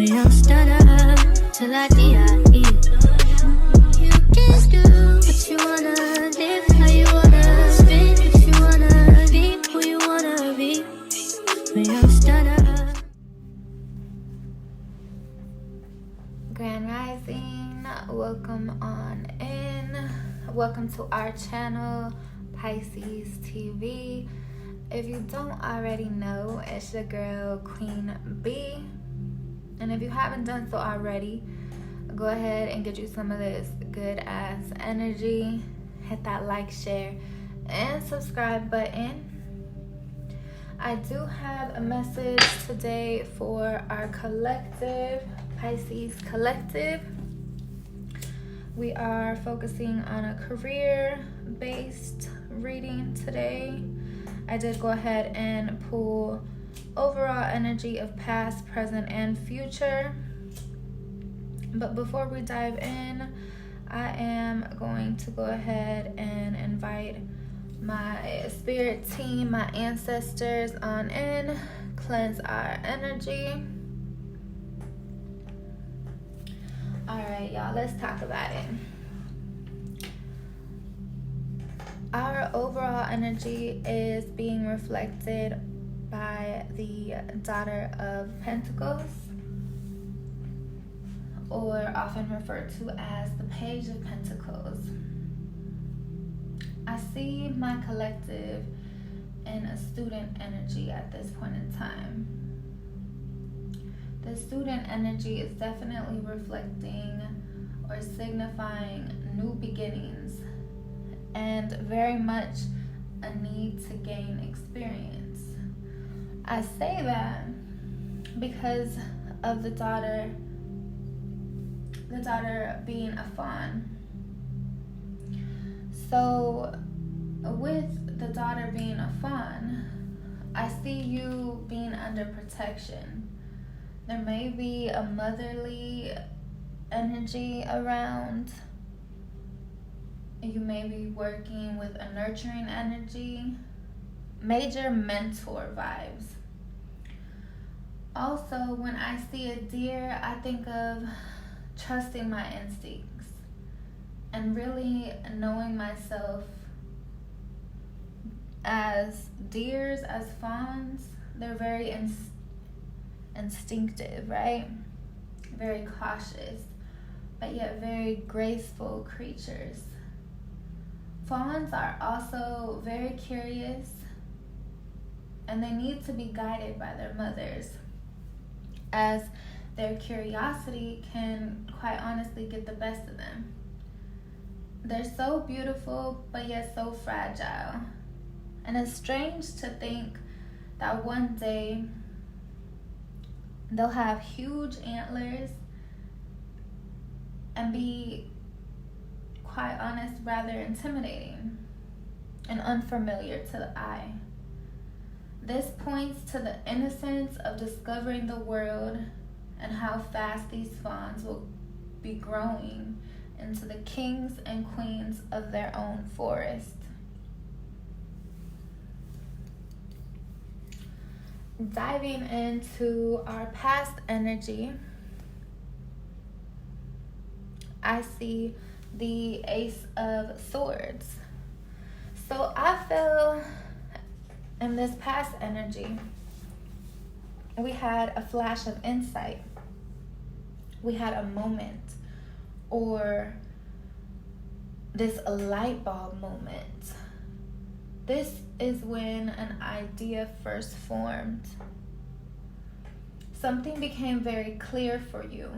We don't stutter till I die. You can do what you wanna, live how you wanna, spin if you wanna, be who you wanna be. We don't stutter. Grand Rising, welcome on in. Welcome to our channel, Pisces TV. If you don't already know, it's your girl, Queen B. And if you haven't done so already, go ahead and get you some of this good ass energy. Hit that like, share, and subscribe button. I do have a message today for our collective, Pisces collective. We are focusing on a career-based reading today. I did go ahead and pull overall energy of past, present, and future. But before we dive in, I am going to go ahead and invite my spirit team, my ancestors on in, cleanse our energy. All right, y'all, let's talk about it. Our overall energy is being reflected by the Daughter of Pentacles, or often referred to as the Page of Pentacles. I see my collective in a student energy at this point in time. The student energy is definitely reflecting or signifying new beginnings and very much a need to gain experience. I say that because of the daughter being a fawn. So with the daughter being a fawn, I see you being under protection. There may be a motherly energy around. You may be working with a nurturing energy. Major mentor vibes. Also, when I see a deer, I think of trusting my instincts and really knowing myself. As deers, as fawns, they're very instinctive, right? Very cautious, but yet very graceful creatures. Fawns are also very curious, and they need to be guided by their mothers, as their curiosity can quite honestly get the best of them. They're so beautiful, but yet so fragile. And it's strange to think that one day they'll have huge antlers and be, quite honest, rather intimidating and unfamiliar to the eye. This points to the innocence of discovering the world and how fast these fawns will be growing into the kings and queens of their own forest. Diving into our past energy, I see the Ace of Swords. So I feel in this past energy, we had a flash of insight. We had a moment, or this light bulb moment. This is when an idea first formed. Something became very clear for you.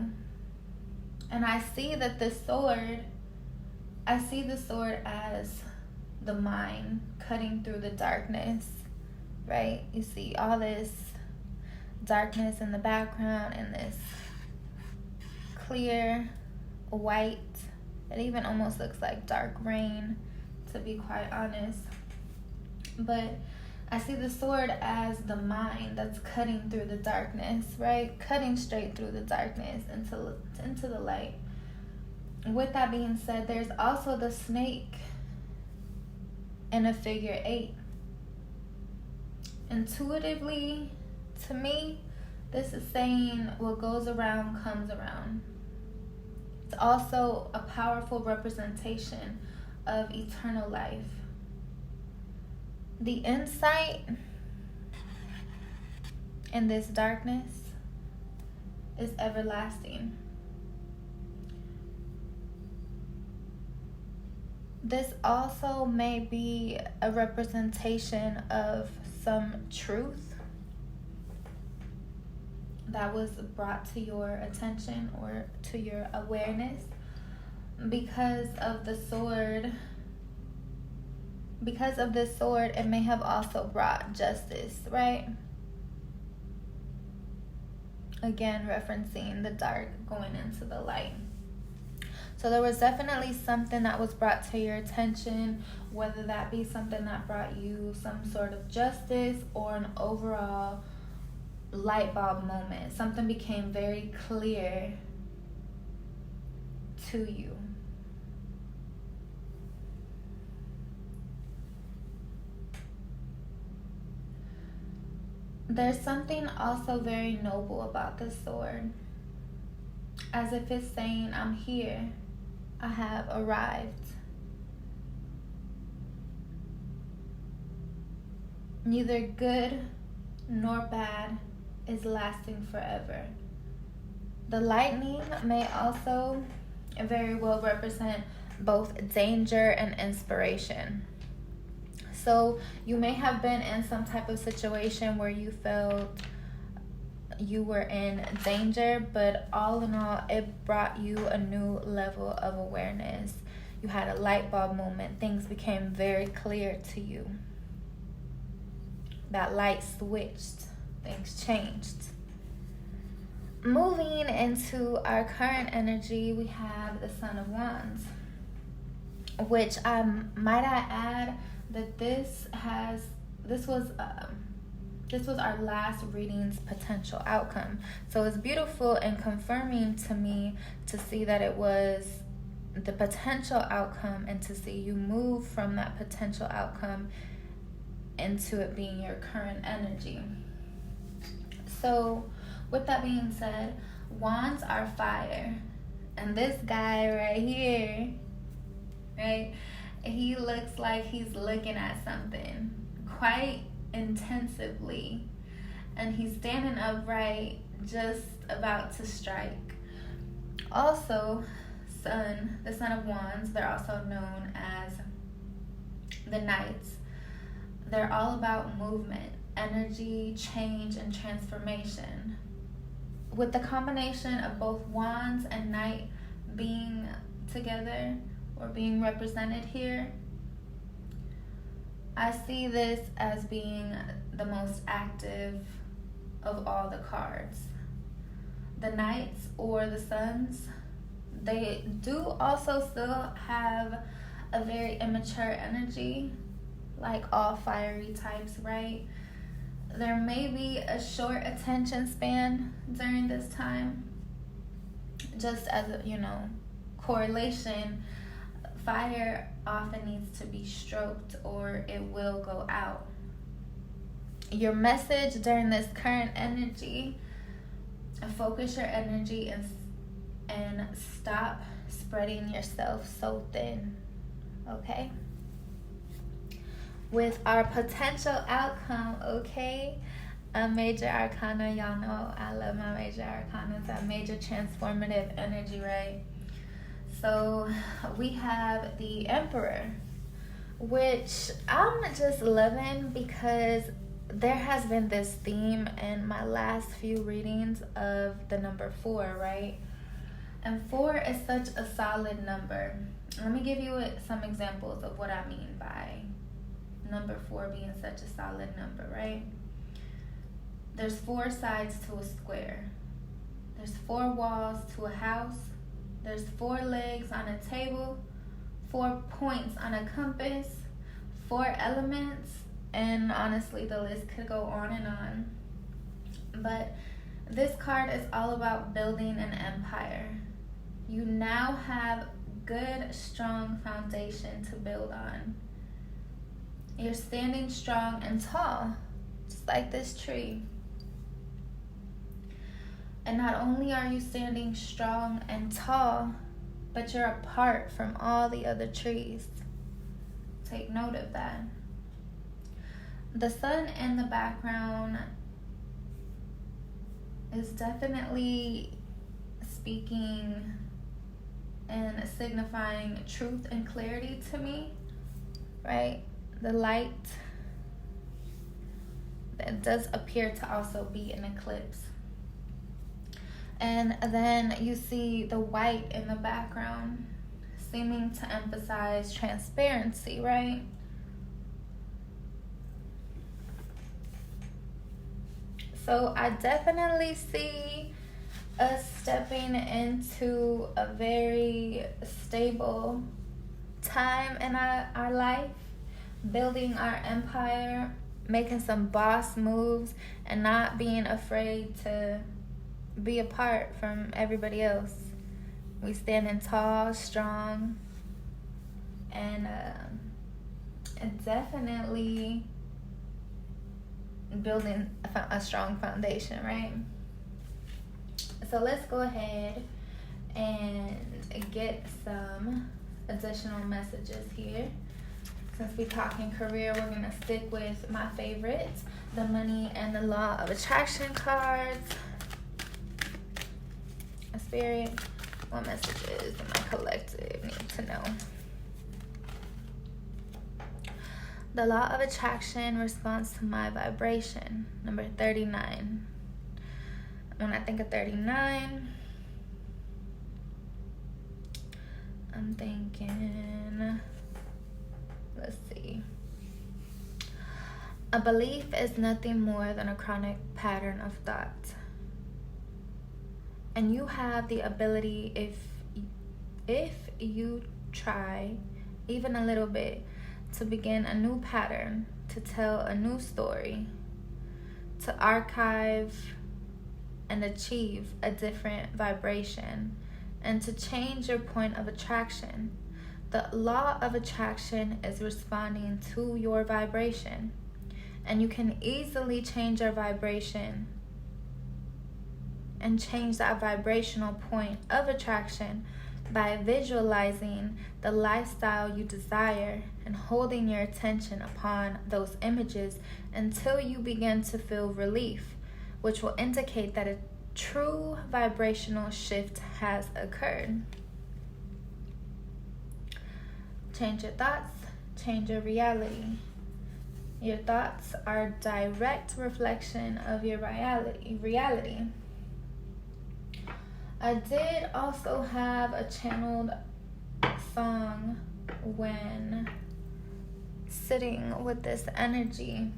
And I see that the sword as the mind cutting through the darkness, right? You see all this darkness in the background and this clear white. It even almost looks like dark rain, to be quite honest. But I see the sword as the mind that's cutting through the darkness, right? Cutting straight through the darkness into the light. With that being said, there's also the snake in a figure 8. Intuitively, to me, This is saying what goes around comes around. It's also a powerful representation of eternal life. The insight in this darkness is everlasting. This also may be a representation of some truth that was brought to your attention or to your awareness because of the sword. Because of this sword, it may have also brought justice, right? Again, referencing the dark going into the light. So there was definitely something that was brought to your attention, whether that be something that brought you some sort of justice or an overall light bulb moment. Something became very clear to you. There's something also very noble about this sword. As if it's saying, I'm here. I have arrived. Neither good nor bad is lasting forever. The lightning may also very well represent both danger and inspiration. So you may have been in some type of situation where you felt you were in danger, but all in all, it brought you a new level of awareness. You had a light bulb moment. Things became very clear to you. That light switched. Things changed. Moving into our current energy, we have the Son of Wands, which might I add that this was our last reading's potential outcome. So it's beautiful and confirming to me to see that it was the potential outcome and to see you move from that potential outcome into it being your current energy. So with that being said, wands are fire. And this guy right here, right, he looks like he's looking at something quite intensively, and he's standing upright, just about to strike. Also, the Son of Wands, they're also known as the Knights. They're all about movement, energy, change, and transformation. With the combination of both Wands and Knight being together or being represented here, I see this as being the most active of all the cards. The Knights or the Suns, they do also still have a very immature energy, like all fiery types, right? There may be a short attention span during this time. Just as a, correlation, fire often needs to be stroked or it will go out. Your message during this current energy, focus your energy and stop spreading yourself so thin, okay? With our potential outcome, okay? A major arcana, y'all know I love my major arcana. It's that major transformative energy, right? So we have the Emperor, which I'm just loving because there has been this theme in my last few readings of the number 4, right? And 4 is such a solid number. Let me give you some examples of what I mean by number 4 being such a solid number, right? There's 4 sides to a square. There's 4 walls to a house. There's 4 legs on a table, 4 points on a compass, 4 elements, and honestly, the list could go on and on. But this card is all about building an empire. You now have good, strong foundation to build on. You're standing strong and tall, just like this tree. And not only are you standing strong and tall, but you're apart from all the other trees. Take note of that. The sun in the background is definitely speaking and signifying truth and clarity to me, right? The light, that does appear to also be an eclipse. And then you see the white in the background, seeming to emphasize transparency, right? So I definitely see us stepping into a very stable time in our life, building our empire, making some boss moves, and not being afraid to be apart from everybody else. We standing tall, strong, and definitely building a strong foundation, right? So let's go ahead and get some additional messages here. Since we're talking career, we're going to stick with my favorites, the money and the law of attraction cards. Spirit, what messages do my collective need to know? The law of attraction responds to my vibration, number 39. When I think of 39, I'm thinking, let's see. A belief is nothing more than a chronic pattern of thought. And you have the ability, if you try even a little bit, to begin a new pattern, to tell a new story, to archive and achieve a different vibration, and to change your point of attraction. The law of attraction is responding to your vibration, and you can easily change your vibration and change that vibrational point of attraction by visualizing the lifestyle you desire and holding your attention upon those images until you begin to feel relief, which will indicate that a true vibrational shift has occurred. Change your thoughts, change your reality. Your thoughts are a direct reflection of your reality. I did also have a channeled song when sitting with this energy.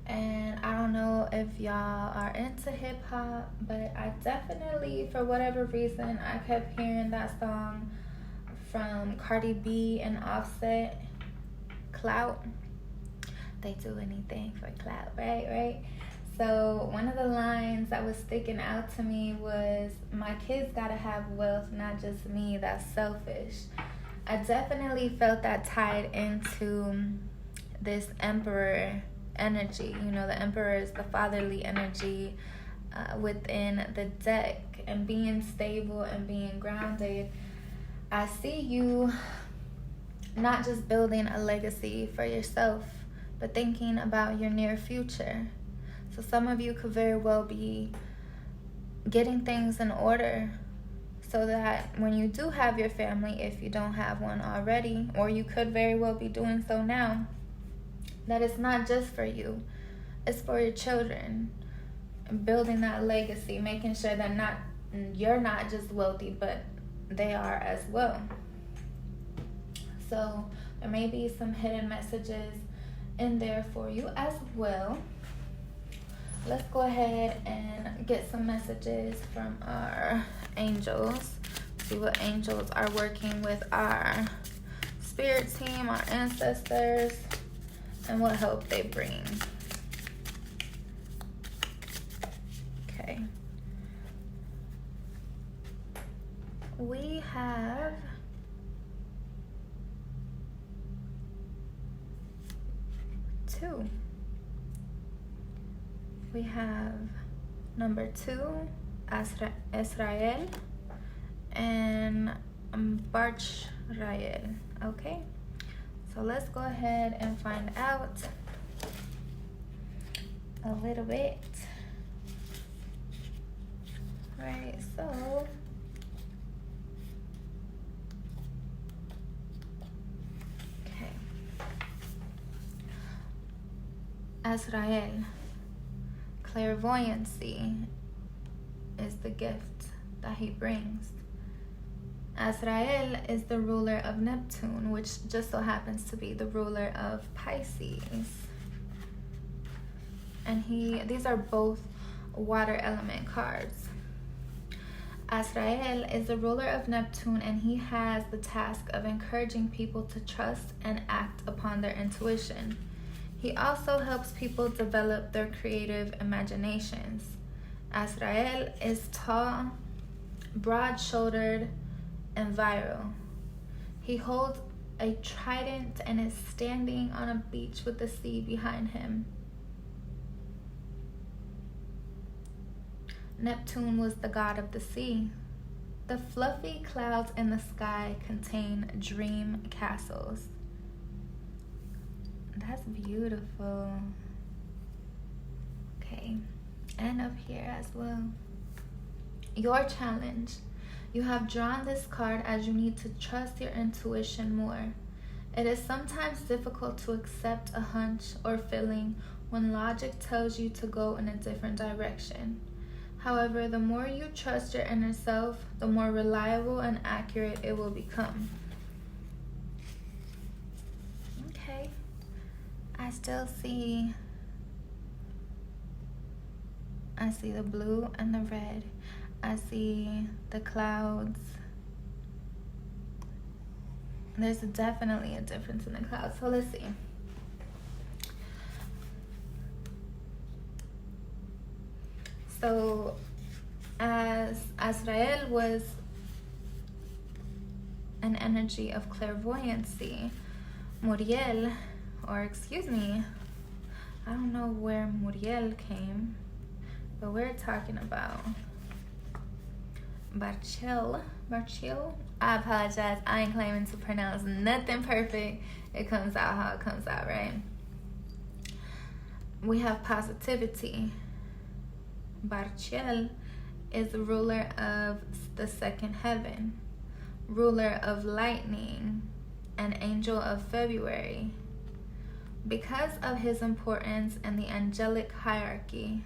And I don't know if y'all are into hip hop, but I definitely, for whatever reason, I kept hearing that song from Cardi B and Offset, Clout. They do anything for clout, right? So one of the lines that was sticking out to me was, my kids gotta have wealth, not just me, that's selfish. I definitely felt that tied into this emperor energy. You know, the emperor is the fatherly energy within the deck, and being stable and being grounded. I see you not just building a legacy for yourself, but thinking about your near future. So some of you could very well be getting things in order so that when you do have your family, if you don't have one already, or you could very well be doing so now, that it's not just for you, it's for your children. Building that legacy, making sure that you're not just wealthy, but they are as well. So there may be some hidden messages in there for you as well. Let's go ahead and get some messages from our angels. See what angels are working with our spirit team, our ancestors, and what help they bring. Okay. We have two. We have Number 2, Israel. And Barchrael. Okay, so let's go ahead and find out a little bit. Right, so okay, Azrael, clairvoyancy is the gift that he brings. Azrael is the ruler of Neptune, which just so happens to be the ruler of Pisces. And these are both water element cards. Azrael is the ruler of Neptune, and he has the task of encouraging people to trust and act upon their intuition. He also helps people develop their creative imaginations. Azrael is tall, broad-shouldered, and virile. He holds a trident and is standing on a beach with the sea behind him. Neptune was the god of the sea. The fluffy clouds in the sky contain dream castles. That's beautiful. Okay, and up here as well. Your challenge. You have drawn this card as you need to trust your intuition more. It is sometimes difficult to accept a hunch or feeling when logic tells you to go in a different direction. However, the more you trust your inner self, the more reliable and accurate it will become. Okay. I see the blue and the red. I see the clouds. There's definitely a difference in the clouds. So let's see. So as Azrael was an energy of clairvoyancy, Muriel, or excuse me, I don't know where Muriel came, but we're talking about Barchil. I apologize. I ain't claiming to pronounce nothing perfect. It comes out how it comes out, right? We have positivity. Barchil is the ruler of the second heaven, ruler of lightning, and angel of February. Because of his importance in the angelic hierarchy,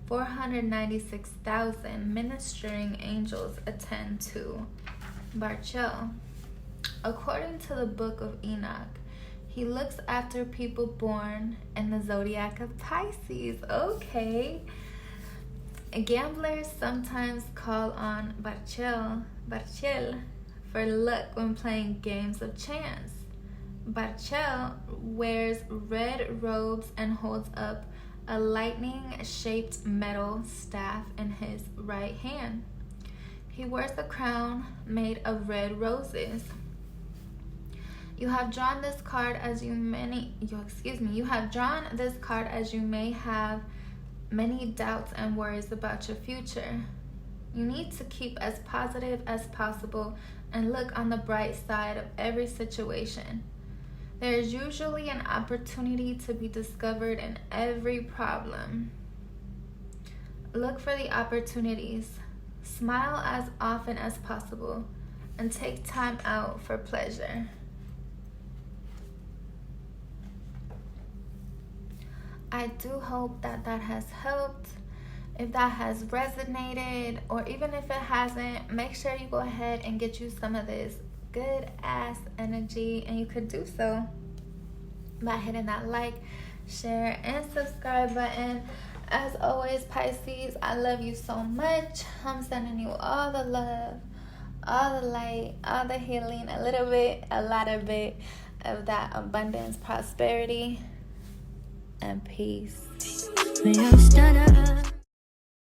496,000 ministering angels attend to Barchil. According to the book of Enoch, he looks after people born in the zodiac of Pisces. Okay. Gamblers sometimes call on Barchil for luck when playing games of chance. Barchil wears red robes and holds up a lightning-shaped metal staff in his right hand. He wears a crown made of red roses. You have drawn this card as you may have many doubts and worries about your future. You need to keep as positive as possible and look on the bright side of every situation. There is usually an opportunity to be discovered in every problem. Look for the opportunities. Smile as often as possible and take time out for pleasure. I do hope that has helped. If that has resonated, or even if it hasn't, make sure you go ahead and get you some of this good ass energy, and you could do so by hitting that like, share, and subscribe button. As always, Pisces, I love you so much. I'm sending you all the love, all the light, all the healing, a lot of that abundance, prosperity, and peace. When you stutter